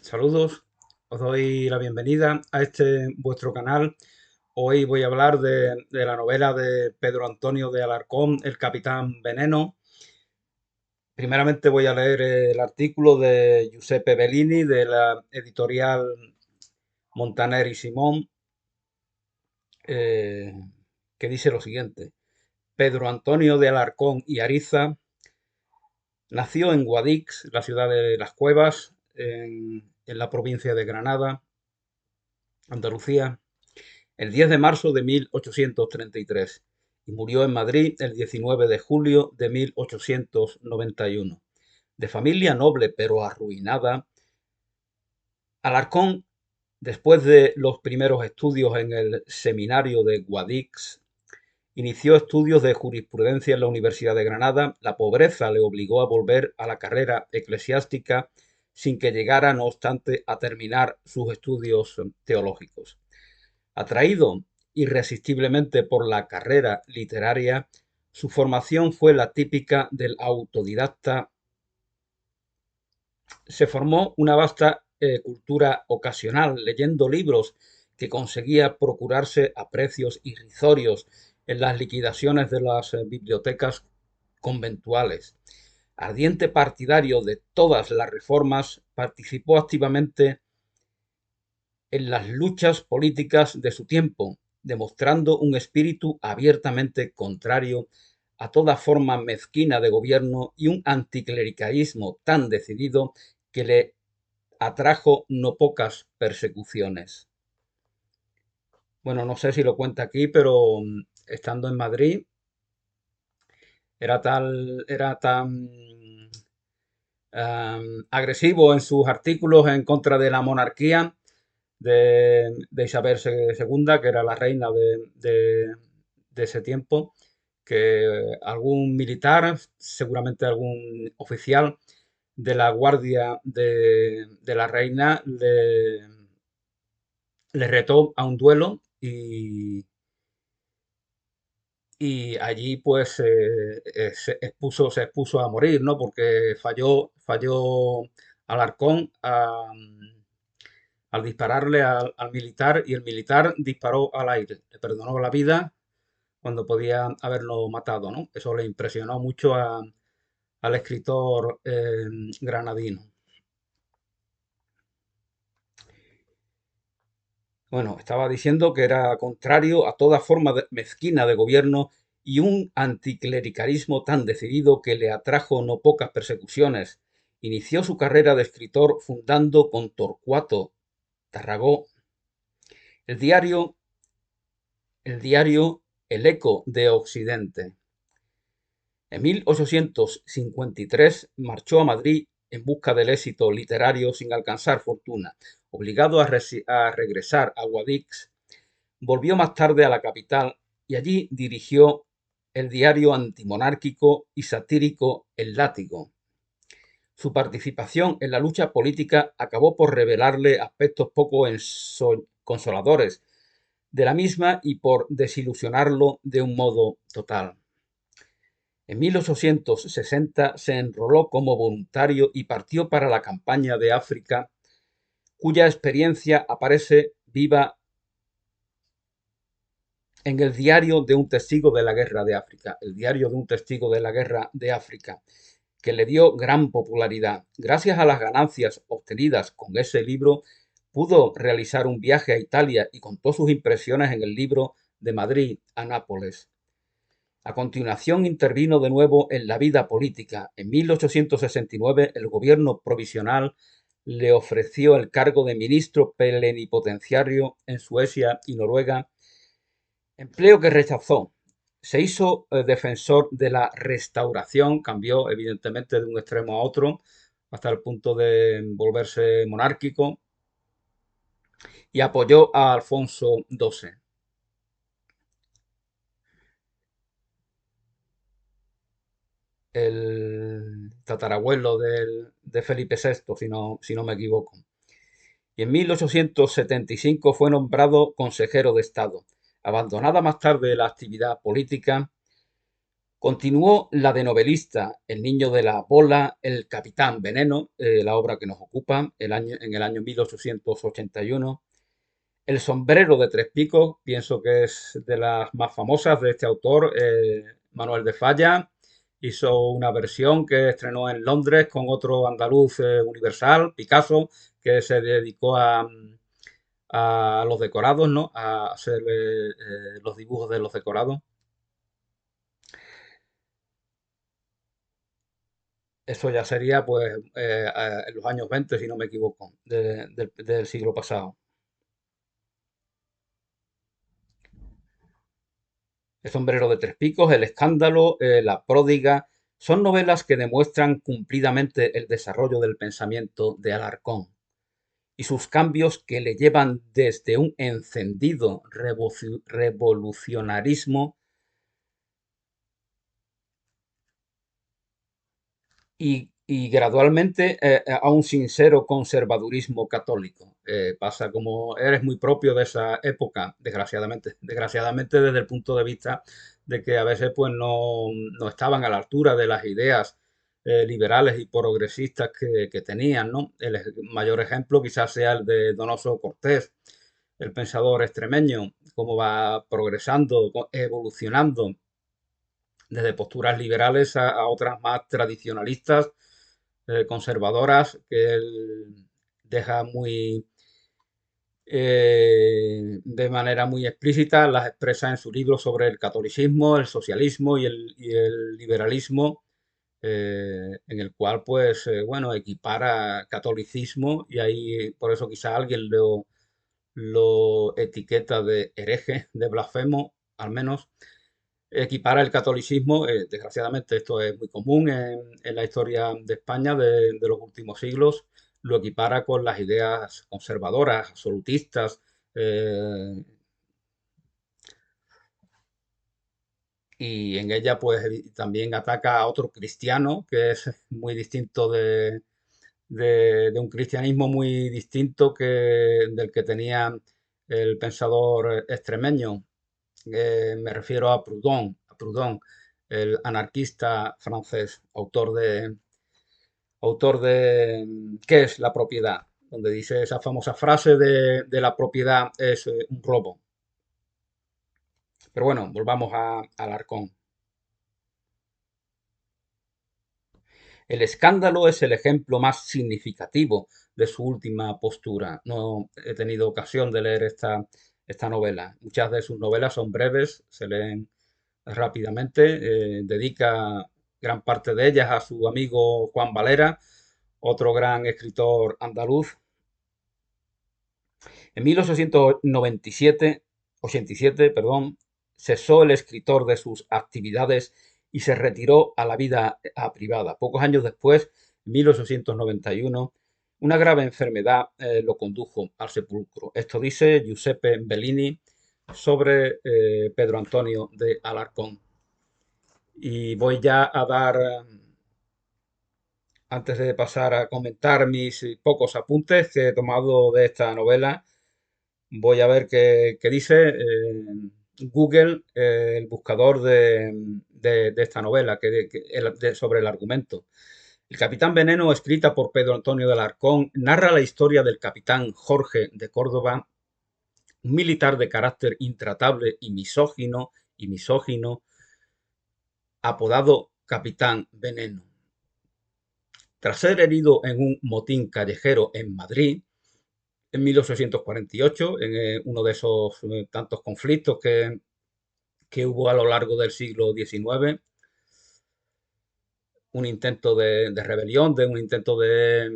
Saludos, os doy la bienvenida a este vuestro canal. Hoy voy a hablar de la novela de Pedro Antonio de Alarcón, El Capitán Veneno. Primeramente voy a leer el artículo de Giuseppe Bellini de la editorial Montaner y Simón, eh, que dice lo siguiente. Pedro Antonio de Alarcón y Ariza nació en Guadix, la ciudad de Las Cuevas, en la provincia de Granada, Andalucía, el 10 de marzo de 1833 y murió en Madrid el 19 de julio de 1891. De familia noble pero arruinada, Alarcón, después de los primeros estudios en el seminario de Guadix, inició estudios de jurisprudencia en la Universidad de Granada. La pobreza le obligó a volver a la carrera eclesiástica sin que llegara, no obstante, a terminar sus estudios teológicos. Atraído irresistiblemente por la carrera literaria, su formación fue la típica del autodidacta. Se formó una vasta cultura ocasional, leyendo libros que conseguía procurarse a precios irrisorios en las liquidaciones de las bibliotecas conventuales. Ardiente partidario de todas las reformas, participó activamente en las luchas políticas de su tiempo, demostrando un espíritu abiertamente contrario a toda forma mezquina de gobierno y un anticlericalismo tan decidido que le atrajo no pocas persecuciones. Bueno, no sé si lo cuenta aquí, pero estando en Madrid era tan agresivo en sus artículos en contra de la monarquía de Isabel II, que era la reina de ese tiempo, que algún militar, seguramente algún oficial de la guardia de la reina, le retó a un duelo y allí pues se expuso a morir, ¿no? Porque falló Alarcón al dispararle al militar, y el militar disparó al aire. Le perdonó la vida cuando podía haberlo matado, ¿no? Eso le impresionó mucho al escritor granadino. Bueno, estaba diciendo que era contrario a toda forma mezquina de gobierno y un anticlericalismo tan decidido que le atrajo no pocas persecuciones. Inició su carrera de escritor fundando con Torcuato Tarragó el diario, el diario El Eco de Occidente. En 1853 marchó a Madrid en busca del éxito literario sin alcanzar fortuna. Obligado a regresar a Guadix, volvió más tarde a la capital y allí dirigió el diario antimonárquico y satírico El Látigo. Su participación en la lucha política acabó por revelarle aspectos poco consoladores de la misma y por desilusionarlo de un modo total. En 1860 se enroló como voluntario y partió para la campaña de África, cuya experiencia aparece viva en el diario de un testigo de la guerra de África, el diario de un testigo de la guerra de África, que le dio gran popularidad. Gracias a las ganancias obtenidas con ese libro, pudo realizar un viaje a Italia y contó sus impresiones en el libro De Madrid a Nápoles. A continuación intervino de nuevo en la vida política. En 1869 el gobierno provisional le ofreció el cargo de ministro plenipotenciario en Suecia y Noruega, empleo que rechazó. Se hizo defensor de la Restauración, cambió evidentemente de un extremo a otro hasta el punto de volverse monárquico, y apoyó a Alfonso XII, el tatarabuelo de Felipe VI, si no me equivoco. Y en 1875 fue nombrado consejero de Estado. Abandonada más tarde la actividad política, Continuó la de novelista El niño de la bola, El capitán veneno, la obra que nos ocupa en el año 1881. El sombrero de tres picos, pienso que es de las más famosas de este autor, Manuel de Falla. Hizo una versión que estrenó en Londres con otro andaluz universal, Picasso, que se dedicó a los decorados, ¿no? A hacer los dibujos de los decorados. Eso ya sería, pues, en los años 20, si no me equivoco, del siglo pasado. El sombrero de tres picos, El escándalo, La pródiga, son novelas que demuestran cumplidamente el desarrollo del pensamiento de Alarcón y sus cambios que le llevan desde un encendido revolucionarismo y gradualmente a un sincero conservadurismo católico. Pasa como eres muy propio de esa época, desgraciadamente desde el punto de vista de que a veces pues no estaban a la altura de las ideas liberales y progresistas que tenían, ¿no? El mayor ejemplo quizás sea el de Donoso Cortés, el pensador extremeño, cómo va progresando, evolucionando desde posturas liberales a otras más tradicionalistas, conservadoras, que él deja de manera muy explícita, las expresa en su libro sobre el catolicismo, el socialismo y el liberalismo, en el cual, pues, bueno, equipara catolicismo y ahí por eso quizá alguien lo etiqueta de hereje, de blasfemo, al menos equipara el catolicismo, desgraciadamente esto es muy común en la historia de España de los últimos siglos, lo equipara con las ideas conservadoras, absolutistas, eh, y en ella pues también ataca a otro cristiano que es muy distinto de un cristianismo muy distinto del que tenía el pensador extremeño. Me refiero a Proudhon, el anarquista francés, autor de ¿Qué es la propiedad? Donde dice esa famosa frase de la propiedad es un robo. Pero bueno, volvamos a Alarcón. El escándalo es el ejemplo más significativo de su última postura. No he tenido ocasión de leer esta novela. Muchas de sus novelas son breves, se leen rápidamente. Dedica gran parte de ellas a su amigo Juan Valera, otro gran escritor andaluz. En 1887, perdón, cesó el escritor de sus actividades y se retiró a la vida privada. Pocos años después, en 1891, una grave enfermedad lo condujo al sepulcro. Esto dice Giuseppe Bellini sobre Pedro Antonio de Alarcón. Y voy ya a dar, antes de pasar a comentar mis pocos apuntes que he tomado de esta novela, voy a ver qué dice Google, el buscador de esta novela, sobre el argumento. El Capitán Veneno, escrita por Pedro Antonio de Alarcón, narra la historia del capitán Jorge de Córdoba, un militar de carácter intratable y misógino, apodado Capitán Veneno. Tras ser herido en un motín callejero en Madrid, en 1848, en uno de esos tantos conflictos que hubo a lo largo del siglo XIX, un intento de rebelión, un intento de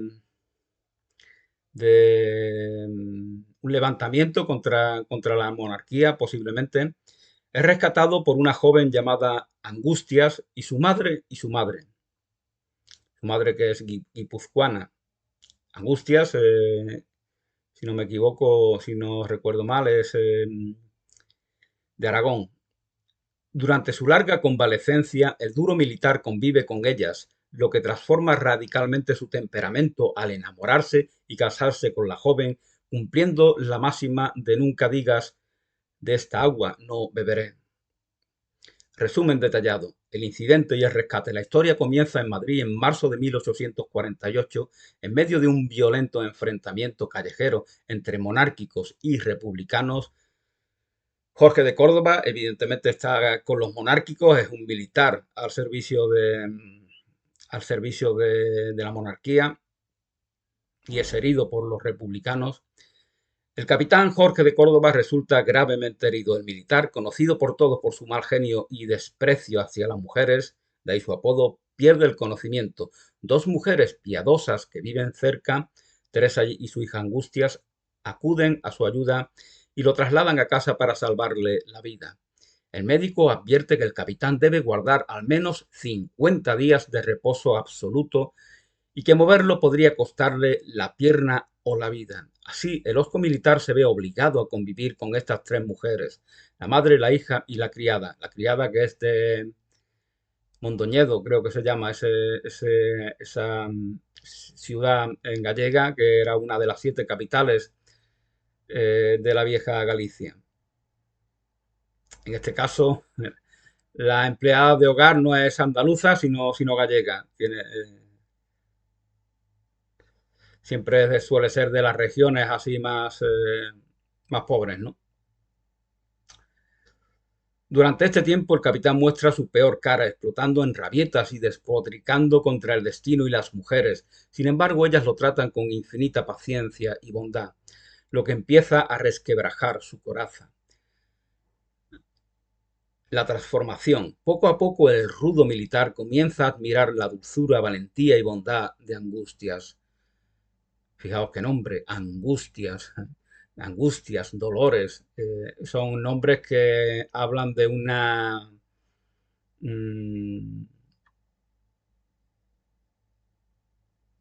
un levantamiento contra la monarquía, posiblemente, es rescatado por una joven llamada Angustias y su madre que es guipuzcoana. Angustias, si no me equivoco, si no recuerdo mal, es de Aragón. Durante su larga convalecencia, el duro militar convive con ellas, lo que transforma radicalmente su temperamento al enamorarse y casarse con la joven, cumpliendo la máxima de nunca digas de esta agua no beberé. Resumen detallado. El incidente y el rescate. La historia comienza en Madrid en marzo de 1848, en medio de un violento enfrentamiento callejero entre monárquicos y republicanos. Jorge de Córdoba, evidentemente, está con los monárquicos, es un militar al servicio de la monarquía y es herido por los republicanos. El capitán Jorge de Córdoba resulta gravemente herido. El militar, conocido por todos por su mal genio y desprecio hacia las mujeres, de ahí su apodo, pierde el conocimiento. Dos mujeres piadosas que viven cerca, Teresa y su hija Angustias, acuden a su ayuda y lo trasladan a casa para salvarle la vida. El médico advierte que el capitán debe guardar al menos 50 días de reposo absoluto y que moverlo podría costarle la pierna o la vida. Así, el osco militar se ve obligado a convivir con estas tres mujeres, la madre, la hija y la criada que es de Mondoñedo, creo que se llama esa ciudad en gallega, que era una de las 7 capitales de la vieja Galicia. En este caso, la empleada de hogar no es andaluza, sino gallega. Siempre suele ser de las regiones así más pobres, ¿no? Durante este tiempo el capitán muestra su peor cara, explotando en rabietas y despotricando contra el destino y las mujeres. Sin embargo, ellas lo tratan con infinita paciencia y bondad, lo que empieza a resquebrajar su coraza. La transformación. Poco a poco el rudo militar comienza a admirar la dulzura, valentía y bondad de Angustias. Fijaos qué nombre, Angustias. Angustias, Dolores, son nombres que hablan de mm,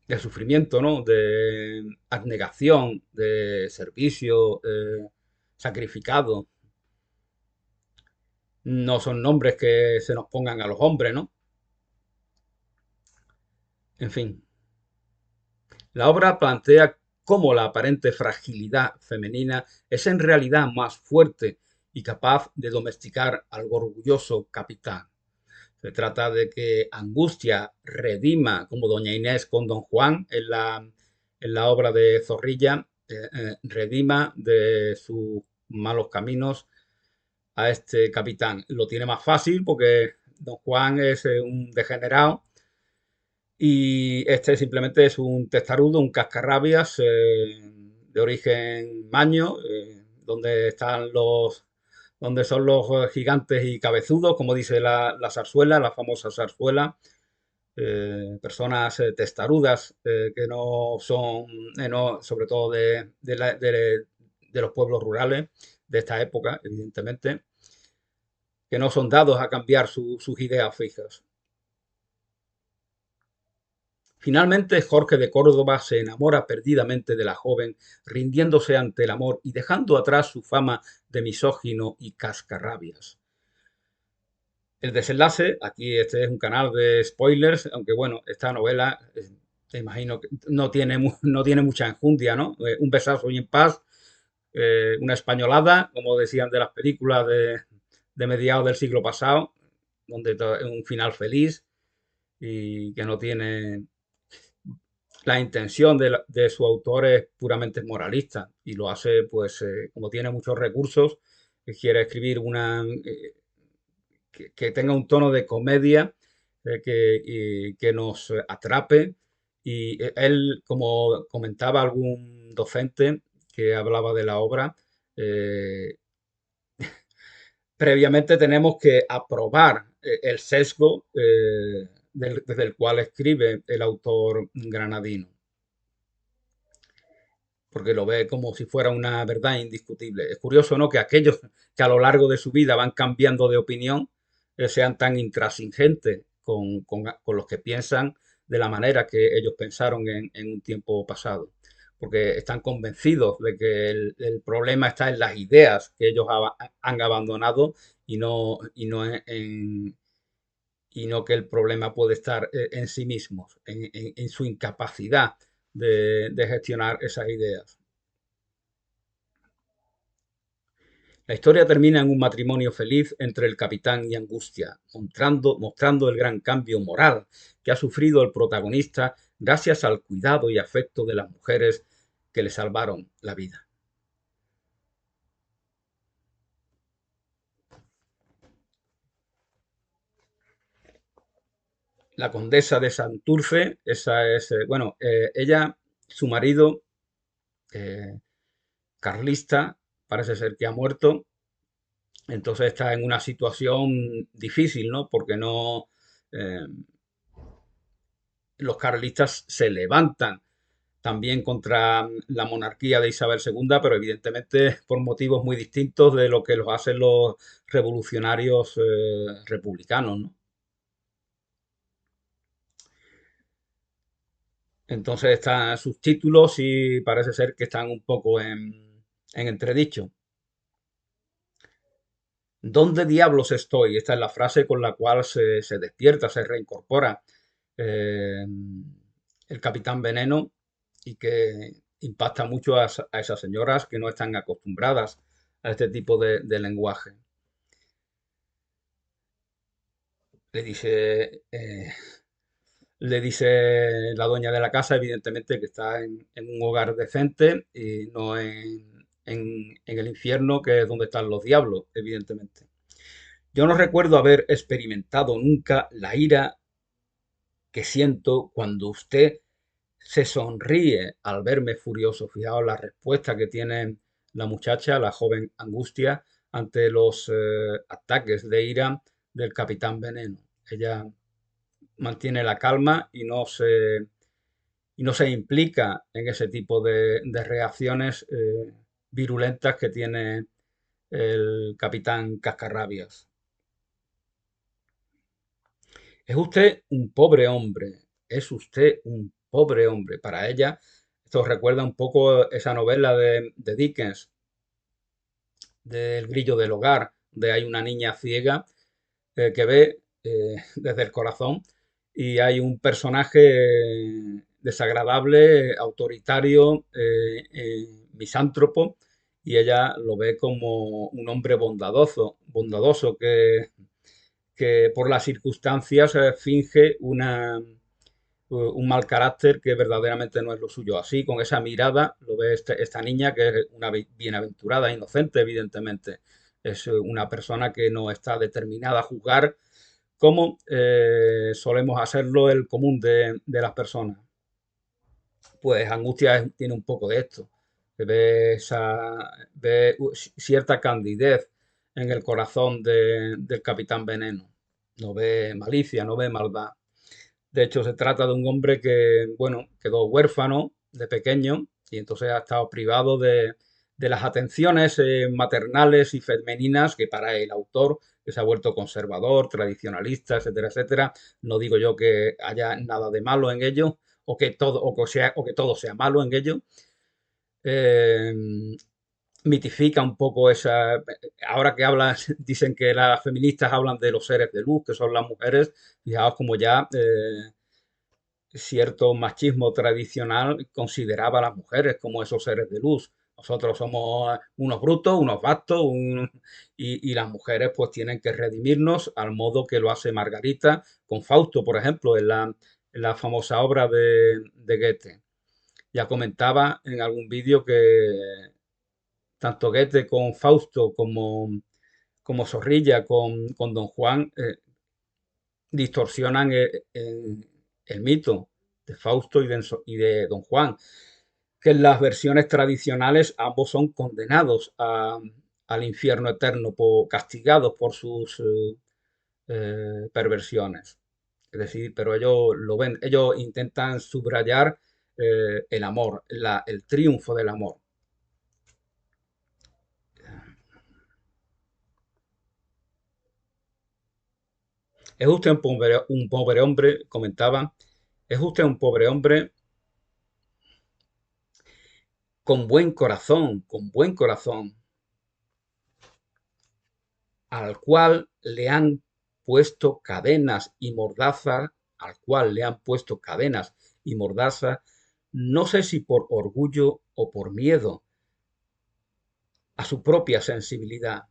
de sufrimiento, ¿no? De abnegación, de servicio sacrificado. No son nombres que se nos pongan a los hombres, ¿no? En fin, la obra plantea cómo la aparente fragilidad femenina es en realidad más fuerte y capaz de domesticar al orgulloso capitán. Se trata de que Angustia redima, como doña Inés con don Juan en la obra de Zorrilla, redima de sus malos caminos a este capitán. Lo tiene más fácil porque don Juan es un degenerado y este simplemente es un testarudo, un cascarrabias de origen maño, donde son los gigantes y cabezudos, como dice la zarzuela, la famosa zarzuela, personas testarudas que no son, sobre todo de los pueblos rurales de esta época, evidentemente, que no son dados a cambiar sus ideas fijas. Finalmente, Jorge de Córdoba se enamora perdidamente de la joven, rindiéndose ante el amor y dejando atrás su fama de misógino y cascarrabias. El desenlace, aquí este es un canal de spoilers, aunque bueno, esta novela, te imagino que no tiene mucha enjundia, ¿no? Un besazo y en paz, una españolada, como decían de las películas de mediados del siglo pasado, donde es un final feliz y que no tiene la intención de su autor es puramente moralista y lo hace, pues, como tiene muchos recursos, que quiere escribir que tenga un tono de comedia que nos atrape. Y él, como comentaba algún docente que hablaba de la obra, eh, previamente tenemos que aprobar el sesgo desde el cual escribe el autor granadino, porque lo ve como si fuera una verdad indiscutible. Es curioso, ¿no?, que aquellos que a lo largo de su vida van cambiando de opinión sean tan intransigentes con los que piensan de la manera que ellos pensaron en un tiempo pasado, porque están convencidos de que el problema está en las ideas que ellos han abandonado y no que el problema puede estar en sí mismos, en su incapacidad de gestionar esas ideas. La historia termina en un matrimonio feliz entre el capitán y Angustia, mostrando el gran cambio moral que ha sufrido el protagonista gracias al cuidado y afecto de las mujeres que le salvaron la vida. La condesa de Santurce, esa es, bueno, ella, su marido, eh, carlista, parece ser que ha muerto, entonces está en una situación difícil, ¿no? Porque no, eh, los carlistas se levantan también contra la monarquía de Isabel II, pero evidentemente por motivos muy distintos de lo que los hacen los revolucionarios republicanos, ¿no? Entonces están sus títulos y parece ser que están un poco en entredicho. ¿Dónde diablos estoy? Esta es la frase con la cual se despierta, se reincorpora eh, el Capitán Veneno y que impacta mucho a esas señoras que no están acostumbradas a este tipo de lenguaje. Le dice, le dice la dueña de la casa, evidentemente, que está en un hogar decente y no en el infierno, que es donde están los diablos, evidentemente. Yo no recuerdo haber experimentado nunca la ira que siento cuando usted se sonríe al verme furioso. Fijaos la respuesta que tiene la muchacha, la joven Angustia, ante los ataques de ira del Capitán Veneno. Ella mantiene la calma y no se implica en ese tipo de reacciones virulentas que tiene el Capitán Cascarrabias. Es usted un pobre hombre, es usted un pobre hombre. Para ella, esto recuerda un poco esa novela de Dickens, del Grillo del Hogar, de hay una niña ciega que ve desde el corazón y hay un personaje desagradable, autoritario, misántropo, y ella lo ve como un hombre bondadoso que por las circunstancias finge un mal carácter que verdaderamente no es lo suyo. Así, con esa mirada, lo ve esta niña que es una bienaventurada, inocente, evidentemente. Es una persona que no está determinada a juzgar como solemos hacerlo el común de las personas. Pues Angustia tiene un poco de esto. Ve cierta candidez en el corazón del Capitán Veneno. No ve malicia, no ve maldad. De hecho, se trata de un hombre que, bueno, quedó huérfano de pequeño y entonces ha estado privado de las atenciones maternales y femeninas que para el autor, que se ha vuelto conservador, tradicionalista, etcétera, etcétera, no digo yo que haya nada de malo en ello o que todo sea malo en ello, eh, mitifica un poco esa. Ahora que hablan, dicen que las feministas hablan de los seres de luz, que son las mujeres, fijaos como ya cierto machismo tradicional consideraba a las mujeres como esos seres de luz. Nosotros somos unos brutos, unos bastos, y las mujeres pues tienen que redimirnos al modo que lo hace Margarita con Fausto, por ejemplo, en la famosa obra de Goethe. Ya comentaba en algún vídeo que tanto Goethe con Fausto como Zorrilla con Don Juan distorsionan el mito de Fausto y de Don Juan, que en las versiones tradicionales ambos son condenados al infierno eterno, castigados por sus perversiones. Es decir, pero ellos lo ven, ellos intentan subrayar el amor, el triunfo del amor. Es usted un pobre hombre, comentaba, es usted un pobre hombre con buen corazón, al cual le han puesto cadenas y mordazas, al cual le han puesto cadenas y mordazas, no sé si por orgullo o por miedo, a su propia sensibilidad.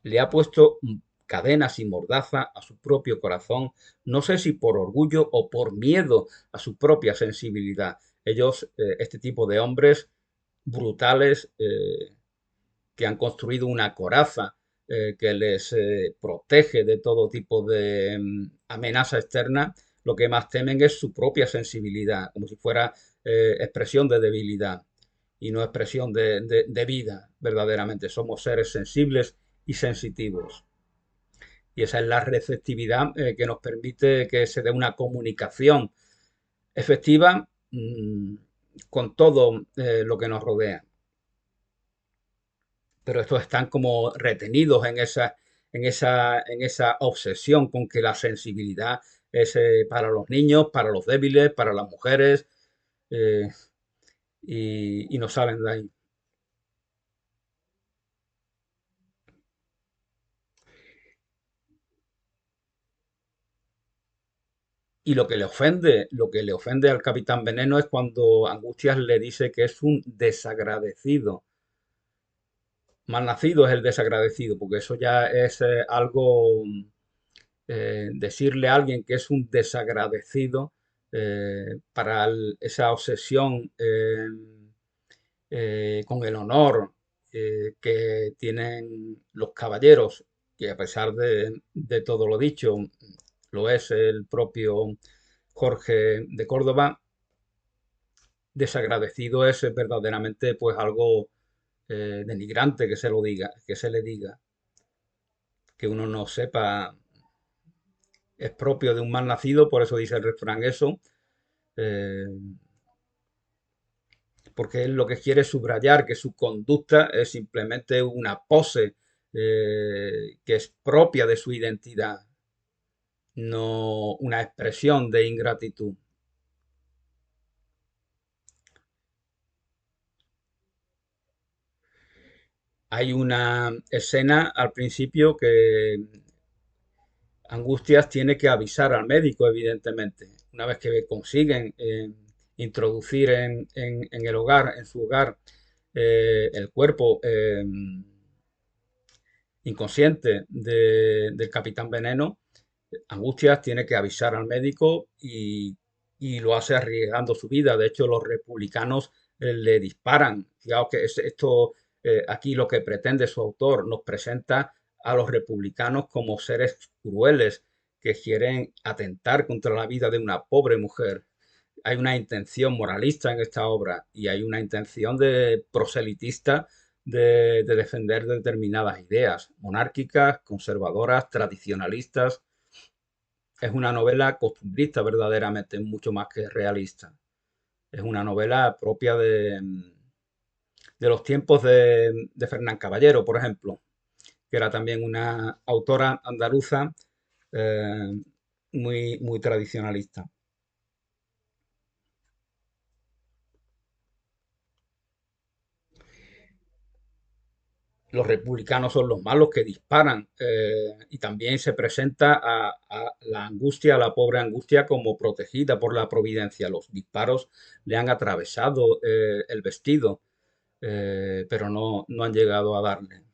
Le ha puesto cadenas y mordaza a su propio corazón, no sé si por orgullo o por miedo a su propia sensibilidad. Ellos, este tipo de hombres brutales, que han construido una coraza que les protege de todo tipo de amenaza externa, lo que más temen es su propia sensibilidad, como si fuera expresión de debilidad y no expresión de vida, verdaderamente. Somos seres sensibles y sensitivos. Y esa es la receptividad que nos permite que se dé una comunicación efectiva con todo lo que nos rodea. Pero estos están como retenidos en esa obsesión con que la sensibilidad es para los niños, para los débiles, para las mujeres, eh, y no salen de ahí. Y lo que le ofende al Capitán Veneno es cuando Angustias le dice que es un desagradecido. Malnacido es el desagradecido, porque eso ya es algo, decirle a alguien que es un desagradecido para esa obsesión con el honor que tienen los caballeros, que a pesar de todo lo dicho, lo es el propio Jorge de Córdoba, desagradecido es verdaderamente pues algo denigrante que se lo diga, que se le diga, que uno no sepa, es propio de un mal nacido, por eso dice el refrán eso, eh, porque él lo que quiere es subrayar que su conducta es simplemente una pose que es propia de su identidad, no una expresión de ingratitud. Hay una escena al principio que Angustias tiene que avisar al médico, evidentemente. Una vez que consiguen introducir en el hogar, en su hogar, el cuerpo inconsciente del Capitán Veneno, Angustias tiene que avisar al médico y lo hace arriesgando su vida. De hecho, los republicanos le disparan. Fijaos que esto, aquí lo que pretende su autor, nos presenta a los republicanos como seres crueles que quieren atentar contra la vida de una pobre mujer. Hay una intención moralista en esta obra y hay una intención de proselitista de defender determinadas ideas monárquicas, conservadoras, tradicionalistas. Es una novela costumbrista verdaderamente, mucho más que realista. Es una novela propia de los tiempos de Fernán Caballero, por ejemplo, que era también una autora andaluza eh, muy, muy tradicionalista. Los republicanos son los malos que disparan y también se presenta a la angustia, a la pobre angustia como protegida por la providencia. Los disparos le han atravesado el vestido, pero no han llegado a darle.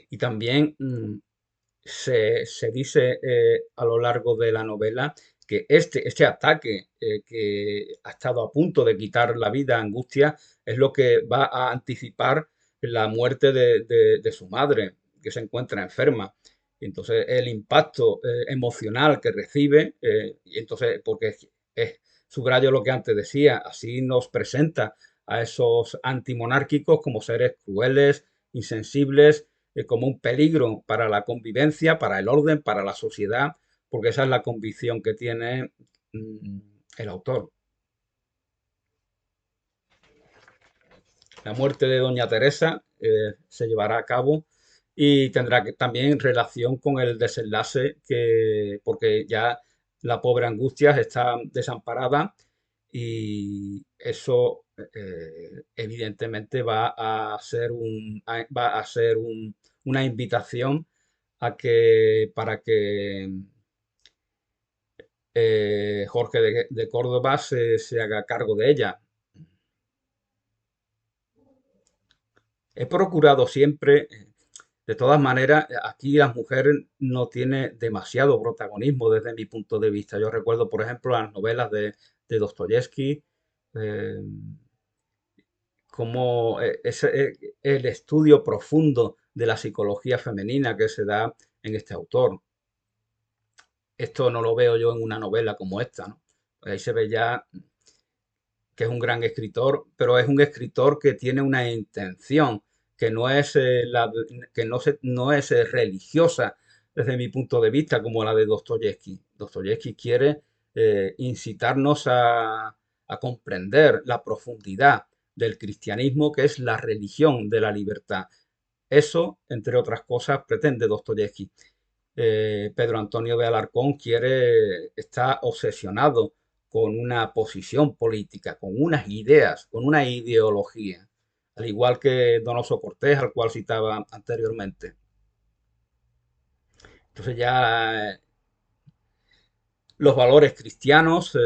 Y también se dice a lo largo de la novela que este ataque que ha estado a punto de quitar la vida a Angustia es lo que va a anticipar la muerte de su madre, que se encuentra enferma. Y entonces el impacto emocional que recibe, y entonces, porque subrayo lo que antes decía, así nos presenta a esos antimonárquicos como seres crueles, insensibles, como un peligro para la convivencia, para el orden, para la sociedad, porque esa es la convicción que tiene el autor. La muerte de Doña Teresa se llevará a cabo y tendrá también relación con el desenlace porque ya la pobre Angustias está desamparada y eso evidentemente va a ser una invitación para que Jorge de Córdoba se haga cargo de ella. He procurado siempre, de todas maneras, aquí las mujeres no tienen demasiado protagonismo desde mi punto de vista. Yo recuerdo, por ejemplo, las novelas de Dostoyevsky, eh, como el estudio profundo de la psicología femenina que se da en este autor. Esto no lo veo yo en una novela como esta, ¿no? Ahí se ve ya que es un gran escritor, pero es un escritor que tiene una intención que no es, que no es religiosa desde mi punto de vista como la de Dostoyevsky. Dostoyevsky quiere incitarnos a comprender la profundidad del cristianismo, que es la religión de la libertad. Eso, entre otras cosas, pretende Dostoyevsky. Pedro Antonio de Alarcón está obsesionado con una posición política, con unas ideas, con una ideología, al igual que Donoso Cortés, al cual citaba anteriormente. Entonces ya los valores cristianos,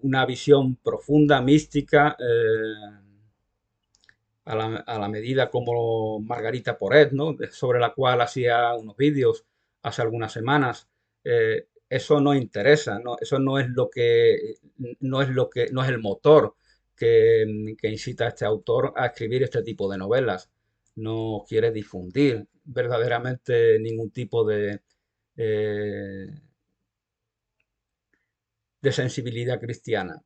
una visión profunda, mística, a la medida como Margarita Porret, ¿no? Sobre la cual hacía unos vídeos hace algunas semanas. Eso no interesa, ¿no? Eso no es no es el motor que incita a este autor a escribir este tipo de novelas. No quiere difundir verdaderamente ningún tipo eh, de sensibilidad cristiana.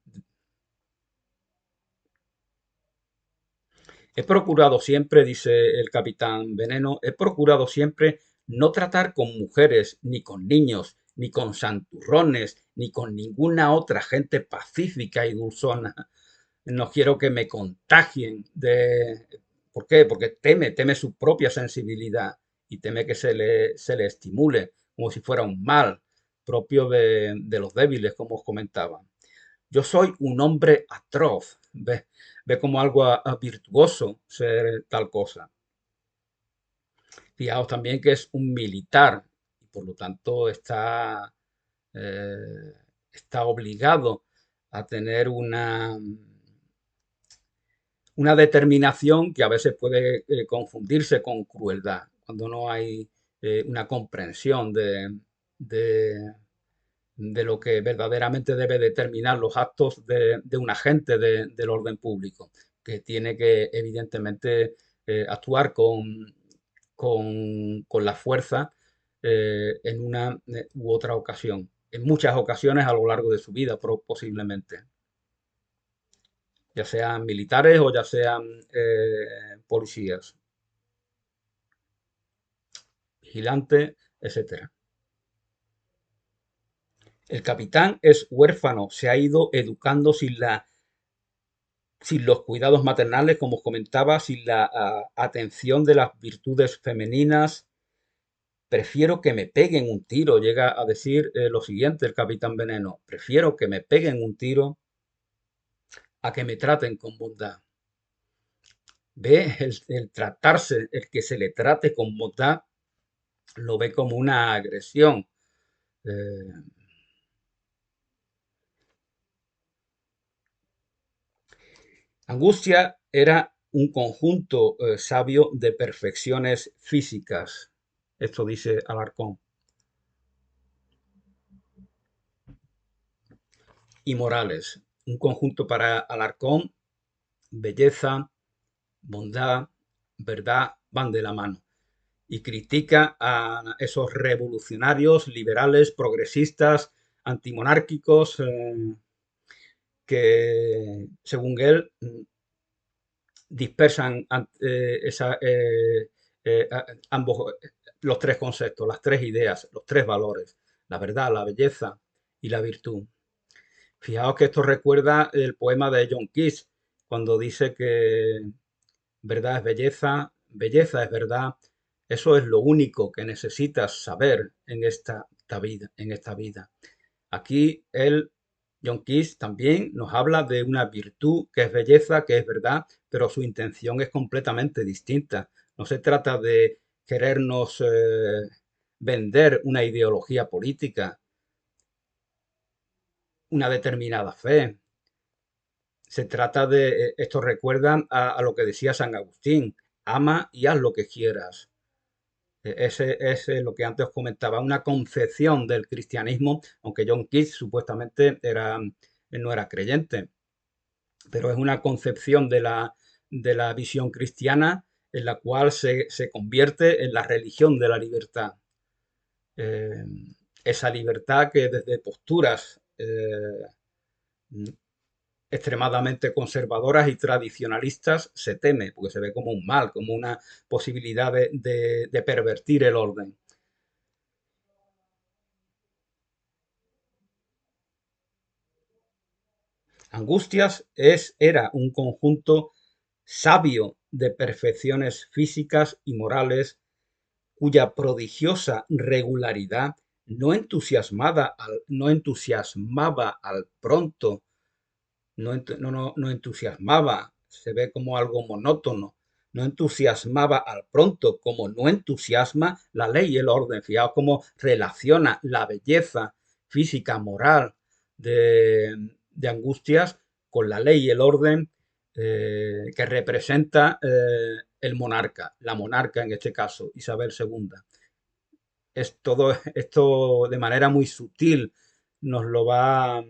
He procurado siempre, dice el capitán Veneno, he procurado siempre no tratar con mujeres, ni con niños, ni con santurrones, ni con ninguna otra gente pacífica y dulzona. No quiero que me contagien de... ¿Por qué? Porque teme su propia sensibilidad y teme que se le estimule como si fuera un mal propio de los débiles, como os comentaba. Yo soy un hombre atroz. Ve como algo virtuoso ser tal cosa. Fijaos también que es un militar y por lo tanto eh, está obligado a tener una determinación que a veces puede confundirse con crueldad, cuando no hay una comprensión de, de lo que verdaderamente debe determinar los actos de un agente del orden público, que tiene que evidentemente actuar con la fuerza en una u otra ocasión, en muchas ocasiones a lo largo de su vida, posiblemente, ya sean militares o ya sean policías, vigilantes, etcétera. El capitán es huérfano, se ha ido educando sin los cuidados maternales, como os comentaba, sin la atención de las virtudes femeninas. Prefiero que me peguen un tiro, llega a decir lo siguiente el capitán Veneno. Prefiero que me peguen un tiro a que me traten con bondad. Ve el tratarse, el que se le trate con bondad, lo ve como una agresión. Eh, Angustia era un conjunto sabio de perfecciones físicas. Esto dice Alarcón. Y morales. Un conjunto para Alarcón, belleza, bondad, verdad van de la mano. Y critica a esos revolucionarios, liberales, progresistas, antimonárquicos, que según él dispersan ambos, los tres conceptos, las tres ideas, los tres valores, la verdad, la belleza y la virtud. Fijaos que esto recuerda el poema de John Keats, cuando dice que verdad es belleza, belleza es verdad. Eso es lo único que necesitas saber en esta vida, en esta vida. Aquí John Keats también nos habla de una virtud que es belleza, que es verdad, pero su intención es completamente distinta. No se trata de querernos vender una ideología política. una determinada fe. Se trata de, esto recuerda a lo que decía San Agustín, ama y haz lo que quieras. Ese es lo que antes os comentaba, una concepción del cristianismo, aunque John Keats supuestamente no era creyente, pero es una concepción de la visión cristiana en la cual se convierte en la religión de la libertad. Eh, esa libertad que desde posturas extremadamente conservadoras y tradicionalistas se teme, porque se ve como un mal, como una posibilidad de pervertir el orden. Angustias era un conjunto sabio de perfecciones físicas y morales cuya prodigiosa regularidad no entusiasmaba al pronto, no entusiasmaba, se ve como algo monótono, no entusiasmaba al pronto, como no entusiasma la ley y el orden. Fijaos cómo relaciona la belleza física, moral de Angustias con la ley y el orden que representa el monarca, la monarca en este caso, Isabel II. Es todo esto de manera muy sutil nos lo va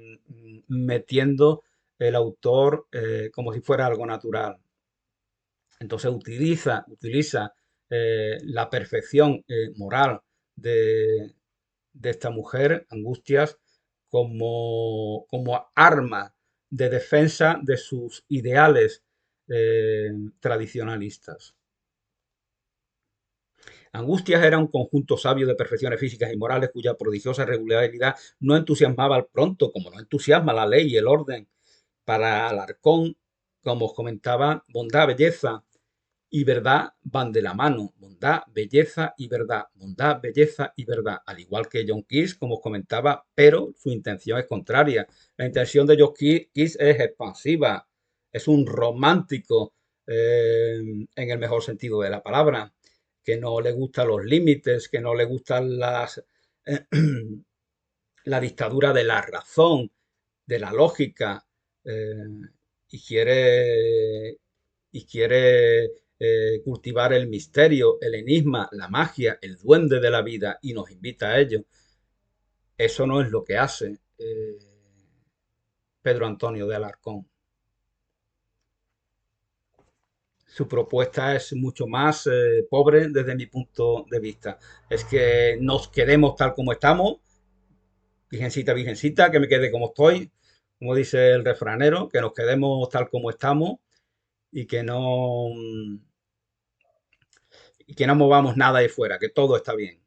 metiendo el autor como si fuera algo natural. Entonces utiliza la perfección moral de, de esta mujer, Angustias, como arma de defensa de sus ideales tradicionalistas. Angustias era un conjunto sabio de perfecciones físicas y morales cuya prodigiosa regularidad no entusiasmaba al pronto, como no entusiasma la ley y el orden. Para Alarcón, como os comentaba, bondad, belleza y verdad van de la mano. Bondad, belleza y verdad. Bondad, belleza y verdad. Al igual que John Keats, como os comentaba, pero su intención es contraria. La intención de John Keats es expansiva, es un romántico en el mejor sentido de la palabra, que no le gustan los límites, que no le gustan la dictadura de la razón, de la lógica, eh, y quiere cultivar el misterio, el enigma, la magia, el duende de la vida y nos invita a ello. Eso no es lo que hace Pedro Antonio de Alarcón. Su propuesta es mucho más pobre desde mi punto de vista. Es que nos quedemos tal como estamos, virgencita, virgencita, que me quede como estoy, como dice el refranero, que nos quedemos tal como estamos y que no movamos nada ahí fuera, que todo está bien.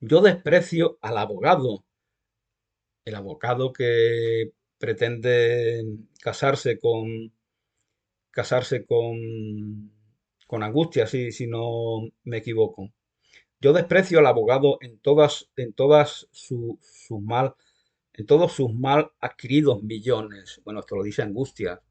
Yo desprecio al abogado, el abogado que pretende casarse con Angustia, si no me equivoco. Yo desprecio al abogado en todos sus mal adquiridos millones. Bueno, esto lo dice Angustia.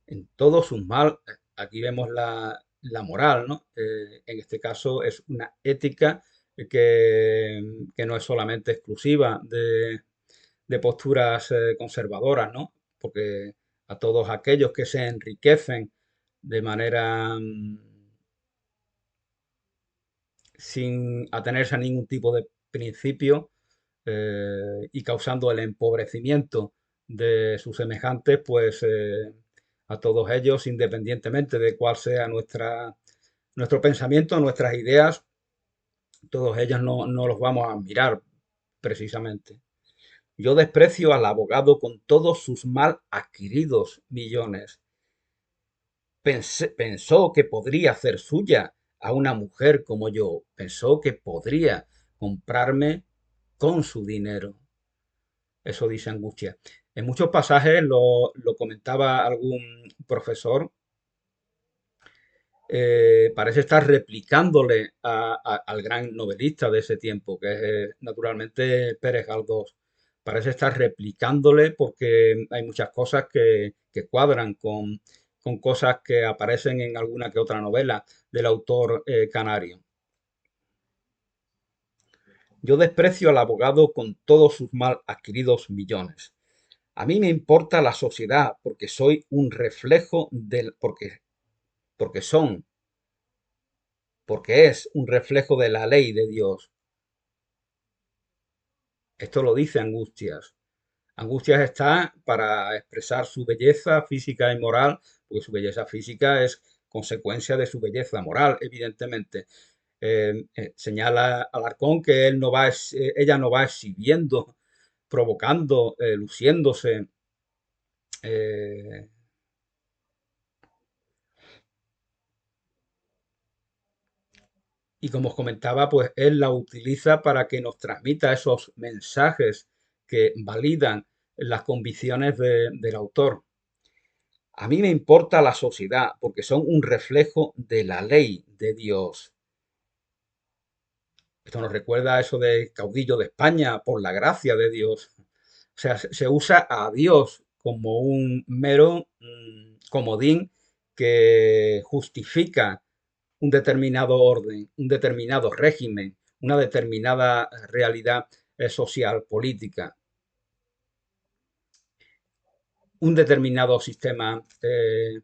En todos sus mal, aquí vemos la moral, ¿no? En este caso es una ética que no es solamente exclusiva de posturas conservadoras, ¿no? Porque a todos aquellos que se enriquecen de manera sin atenerse a ningún tipo de principio y causando el empobrecimiento de sus semejantes, pues a todos ellos, independientemente de cuál sea nuestro pensamiento, nuestras ideas, todos ellos no los vamos a admirar precisamente. Yo desprecio al abogado con todos sus mal adquiridos millones. Pensó que podría hacer suya a una mujer como yo. Pensó que podría comprarme con su dinero. Eso dice Angustia. En muchos pasajes lo comentaba algún profesor, parece estar replicándole al gran novelista de ese tiempo, que es naturalmente Pérez Galdós. Parece estar replicándole porque hay muchas cosas que cuadran con cosas que aparecen en alguna que otra novela del autor canario. Yo desprecio al abogado con todos sus mal adquiridos millones. A mí me importa la sociedad porque soy un reflejo porque son, porque es un reflejo de la ley de Dios. Esto lo dice Angustias. Angustias está para expresar su belleza física y moral, porque su belleza física es consecuencia de su belleza moral, evidentemente. Señala Alarcón que ella no va exhibiendo, provocando, luciéndose. eh, y como os comentaba, pues él la utiliza para que nos transmita esos mensajes que validan las convicciones del autor. A mí me importa la sociedad porque son un reflejo de la ley de Dios. Esto nos recuerda a eso de caudillo de España por la gracia de Dios. O sea, se usa a Dios como un mero comodín que justifica un determinado orden, un determinado régimen, una determinada realidad social, política, un determinado sistema eh,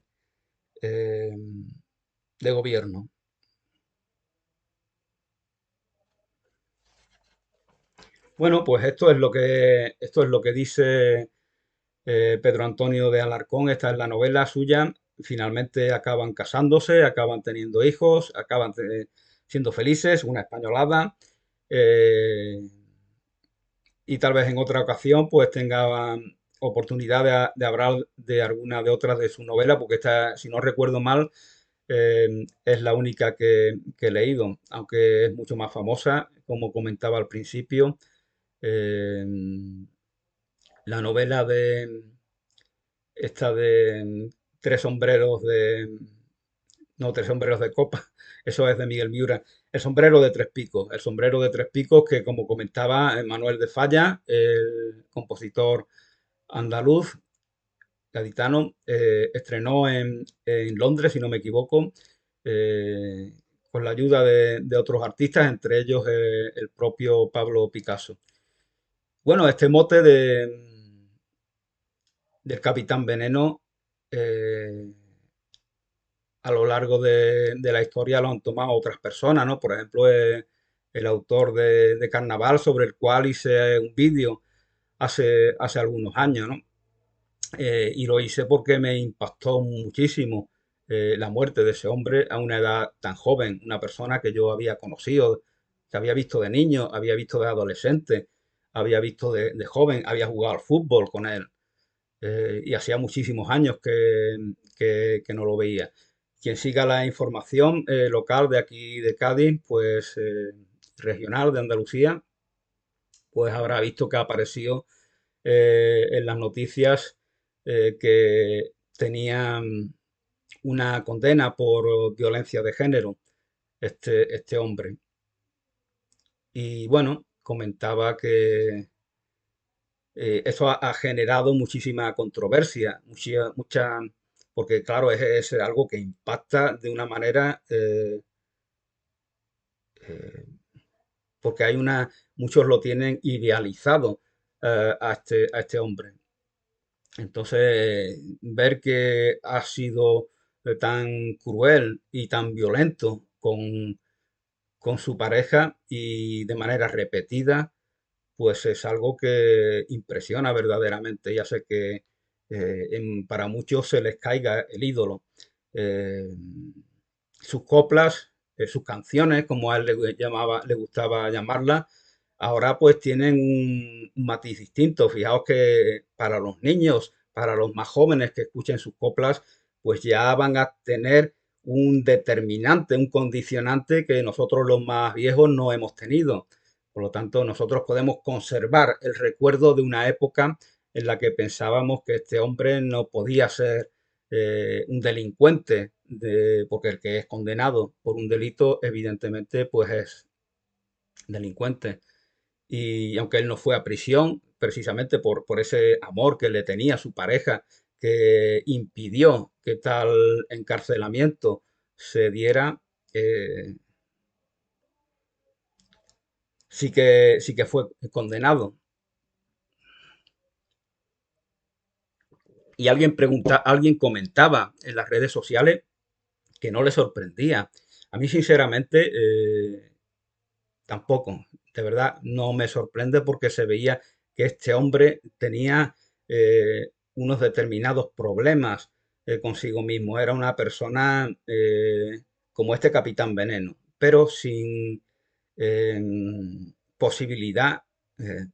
de gobierno. Bueno, pues esto es lo que dice Pedro Antonio de Alarcón. Esta es la novela suya. Finalmente acaban casándose, acaban teniendo hijos, acaban siendo felices, una españolada. eh, y tal vez en otra ocasión pues tenga oportunidad de hablar de alguna de otras de sus novelas, porque esta, si no recuerdo mal, es la única que he leído, aunque es mucho más famosa, como comentaba al principio. eh, la novela de esta de tres sombreros de no, tres sombreros de copa, eso es de Miguel Miura. El sombrero de tres picos, el sombrero de tres picos que, como comentaba Manuel de Falla, el compositor andaluz, gaditano, estrenó en Londres, si no me equivoco, eh, con la ayuda de otros artistas, entre ellos el propio Pablo Picasso. Bueno, este mote del Capitán Veneno eh, a lo largo de la historia lo han tomado otras personas, ¿no? Por ejemplo, el autor de Carnaval, sobre el cual hice un vídeo hace algunos años, ¿no? Y lo hice porque me impactó muchísimo la muerte de ese hombre a una edad tan joven, una persona que yo había conocido, que había visto de niño, había visto de adolescente, había visto de joven, había jugado al fútbol con él y hacía muchísimos años que no lo veía. Quien siga la información local de aquí de Cádiz, pues regional de Andalucía, pues habrá visto que ha aparecido en las noticias que tenían una condena por violencia de género este hombre. Y bueno, comentaba que eso ha generado muchísima controversia, porque claro, es algo que impacta de una manera, eh, porque muchos lo tienen idealizado a este hombre. Entonces, ver que ha sido tan cruel y tan violento con su pareja y de manera repetida, pues es algo que impresiona verdaderamente. Ya sé que para muchos se les caiga el ídolo. Eh, sus coplas, sus canciones, como a él le gustaba llamarlas, ahora pues tienen un matiz distinto. Fijaos que para los niños, para los más jóvenes que escuchen sus coplas, pues ya van a tener un determinante, un condicionante que nosotros los más viejos no hemos tenido. Por lo tanto, nosotros podemos conservar el recuerdo de una época en la que pensábamos que este hombre no podía ser un delincuente, porque el que es condenado por un delito, evidentemente, pues es delincuente. Y aunque él no fue a prisión, precisamente por ese amor que le tenía a su pareja, que impidió que tal encarcelamiento se diera, eh, sí que fue condenado. Y alguien comentaba en las redes sociales que no le sorprendía. A mí, sinceramente, tampoco. De verdad, no me sorprende porque se veía que este hombre tenía unos determinados problemas consigo mismo. Era una persona como este Capitán Veneno, pero sin eh, posibilidad, eh,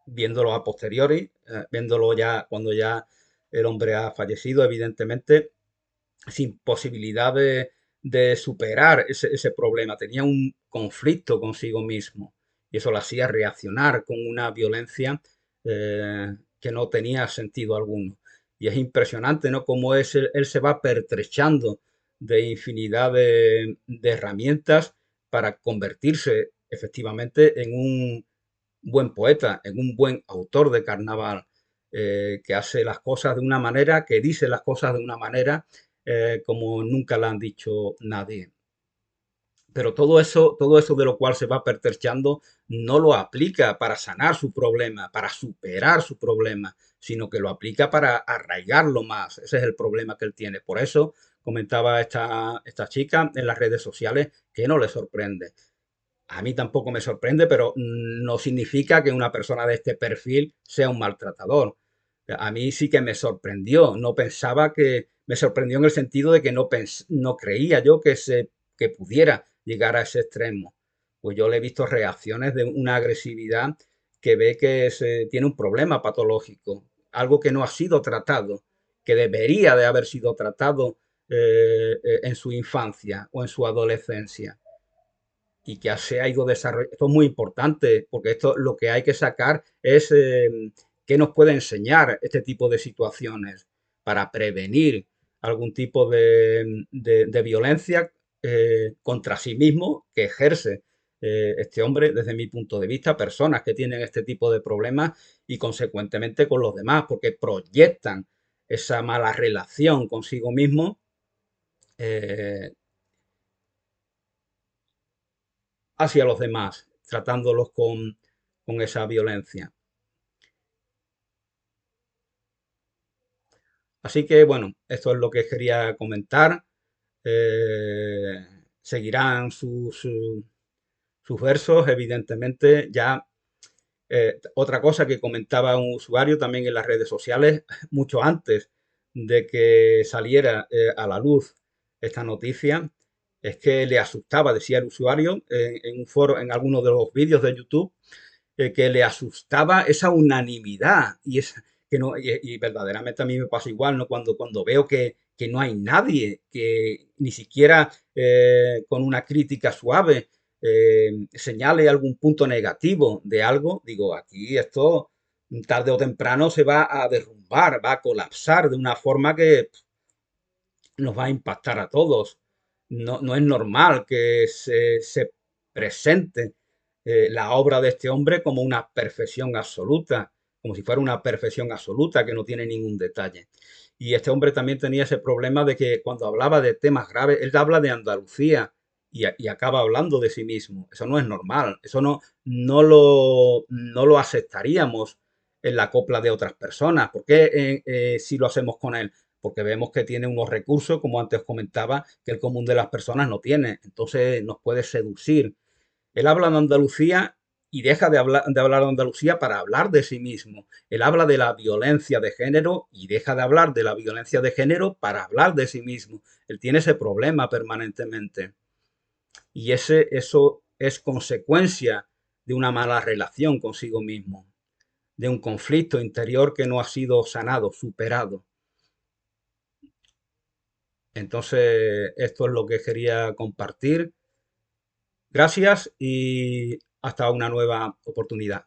viéndolo a posteriori, viéndolo ya cuando ya el hombre ha fallecido, evidentemente, sin posibilidad de superar ese problema. Tenía un conflicto consigo mismo y eso lo hacía reaccionar con una violencia que no tenía sentido alguno. Y es impresionante, ¿no? Cómo él se va pertrechando de infinidad de herramientas para convertirse efectivamente en un buen poeta, en un buen autor de carnaval, que hace las cosas de una manera, que dice las cosas de una manera como nunca la han dicho nadie. Pero todo eso de lo cual se va pertrechando, no lo aplica para sanar su problema, para superar su problema, sino que lo aplica para arraigarlo más. Ese es el problema que él tiene. Por eso comentaba esta chica en las redes sociales que no le sorprende. A mí tampoco me sorprende, pero no significa que una persona de este perfil sea un maltratador. A mí sí que me sorprendió, no pensaba que, me sorprendió en el sentido de que no creía yo que pudiera llegar a ese extremo. Pues yo le he visto reacciones de una agresividad que ve que tiene un problema patológico, algo que no ha sido tratado, que debería de haber sido tratado en su infancia o en su adolescencia y que se ha ido desarrollando. Esto es muy importante porque esto lo que hay que sacar es qué nos puede enseñar este tipo de situaciones para prevenir algún tipo de violencia contra sí mismo que ejerce este hombre desde mi punto de vista, personas que tienen este tipo de problemas y consecuentemente con los demás, porque proyectan esa mala relación consigo mismo eh, hacia los demás, tratándolos con esa violencia. Así que bueno, esto es lo que quería comentar. Eh, seguirán sus versos, evidentemente. Ya otra cosa que comentaba un usuario también en las redes sociales, mucho antes de que saliera a la luz esta noticia, es que le asustaba, decía el usuario en un foro, en alguno de los vídeos de YouTube, que le asustaba esa unanimidad que no, y verdaderamente a mí me pasa igual, ¿no? Cuando veo que no hay nadie que ni siquiera con una crítica suave señale algún punto negativo de algo, digo, aquí esto tarde o temprano se va a derrumbar, va a colapsar de una forma que nos va a impactar a todos. No es normal que se presente la obra de este hombre como una perfección absoluta, como si fuera una perfección absoluta que no tiene ningún detalle. Y este hombre también tenía ese problema de que cuando hablaba de temas graves, él habla de Andalucía y acaba hablando de sí mismo. Eso no es normal, eso no lo aceptaríamos en la copla de otras personas. ¿Por qué si lo hacemos con él? Porque vemos que tiene unos recursos, como antes comentaba, que el común de las personas no tiene. Entonces nos puede seducir. Él habla de Andalucía y deja de hablar de Andalucía para hablar de sí mismo. Él habla de la violencia de género y deja de hablar de la violencia de género para hablar de sí mismo. Él tiene ese problema permanentemente. Y eso es consecuencia de una mala relación consigo mismo, de un conflicto interior que no ha sido sanado, superado. Entonces, esto es lo que quería compartir. Gracias y hasta una nueva oportunidad.